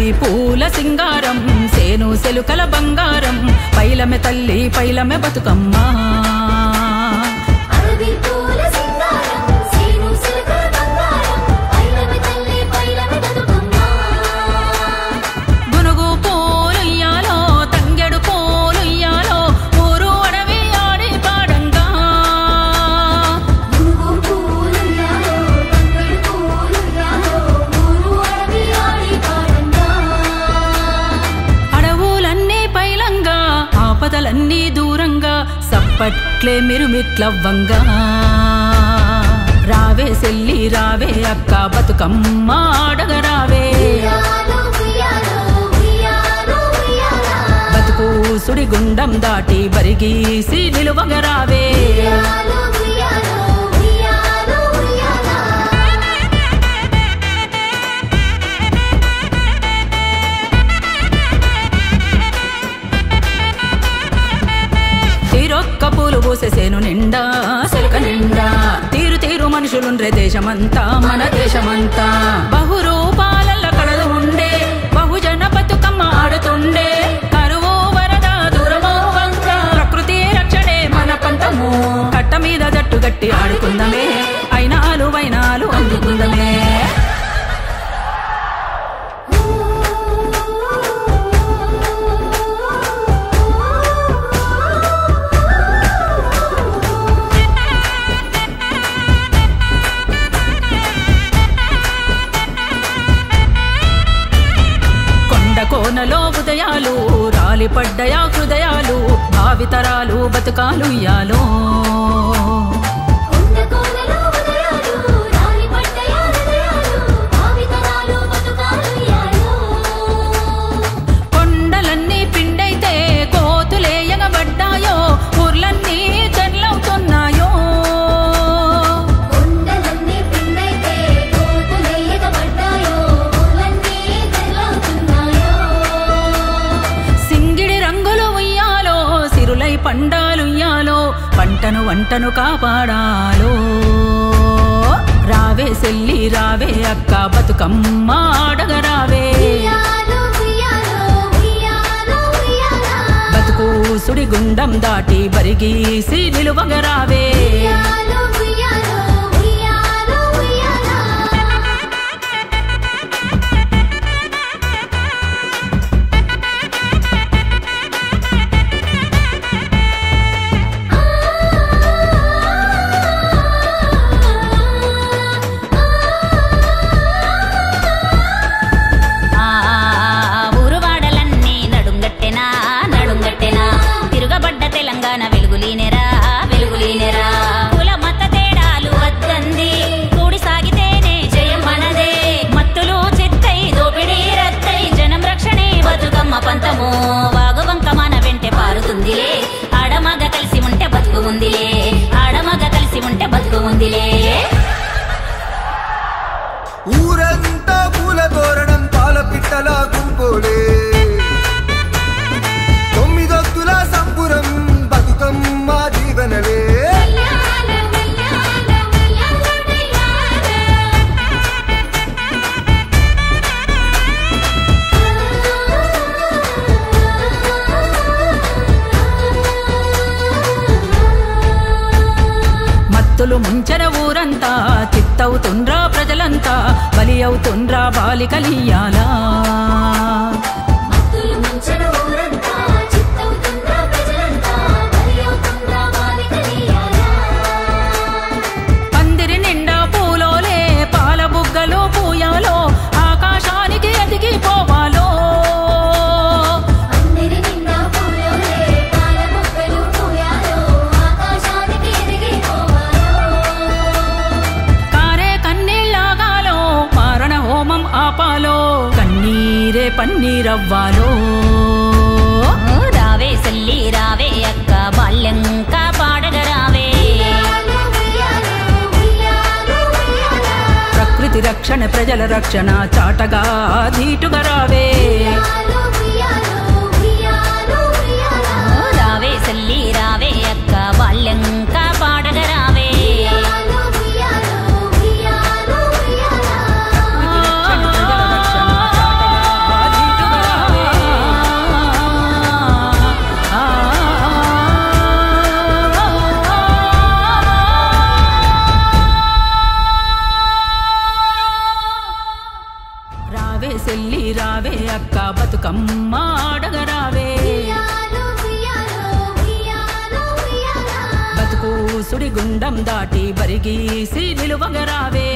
అడవి పూల సింగారం సేను సెలుకల బంగారం పైలమె తల్లి పైలమె బతుకమ్మ గునుగు పూలుయ్యాలో తంగెడు పూలుయ్యాలో ఊరు అడవి ఆడి పాడంగా అడవులన్నీ పైలంగా ఆపదలన్నీ దూరంగా సప్పట్లే మిరుమిట్లవ్వంగా రావే సెల్లి రావే అక్క బతుకమ్మ ఆడగరావే బతుకు సుడిగుండం దాటి బరిగీసి నిలువగరావే తీరొక్క పూలు పూసేసేను నిండా సెలుక నిండా తీరు తీరు మనుషులుండ్రే దేశమంతా మన దేశమంతా బహురూపాలల్ల కడలు ఉండే బహుజన బతుకమ్మ ఆడుతుండే కరువు వరద దూరమో వంక ప్రకృతి రక్షణే మన పంతము కట్ట మీద జట్టు గట్టి ఆడుకుందమే అయినాలు వైనాలు అందుకుందమే కోనలో ఉదయాలు రాలిపడ్డయా హృదయాలు భావితరాలు బతుకాలు ఇయ్యాలో కొండలన్నీ పిండైతే కోతులే ఎగబడ్డాయో ఊర్లన్నీ చెర్లవుతున్నాయో పండాలుయ్యాలో పంటను వంటను కాపాడాలో రావే సెల్లి రావే అక్క బతుకమ్మ ఆడగరావే బతుకు సుడిగుండం దాటి బరిగీసి నిలువగరావే ఊరంతా పూల తోరణం పాల పిట్టల గుంపోలే తొమ్మిదొత్తుల సంపురం బతుకమ్మ జీవనలే మత్తులు ముంచెర ఊరంతా చిత్తవుతుండ్రా ప్రజలంతా బలి అవుతుండ్రా బాలికలియాలా పందిరి నిండా పూలోలే పాల బుగ్గలు పూయాలో ఆకాశానికి ఎదిగిపోవాలో ఆపాలో కన్నీరే పన్నీరవ్వాలో రావే సల్లి రావే అక్క బాల్యంకా పాడగరావే ప్రకృతి రక్షణ ప్రజల రక్షణ చాటగా ధీటుగా రావే రావే సల్లి రావే అక్క బాల్యంకా పాడగరావే రావే అక్క బతుకమ్మ ఆడగరావే బతుకు సుడిగుండం దాటి బరిగీసి నిలువగరావే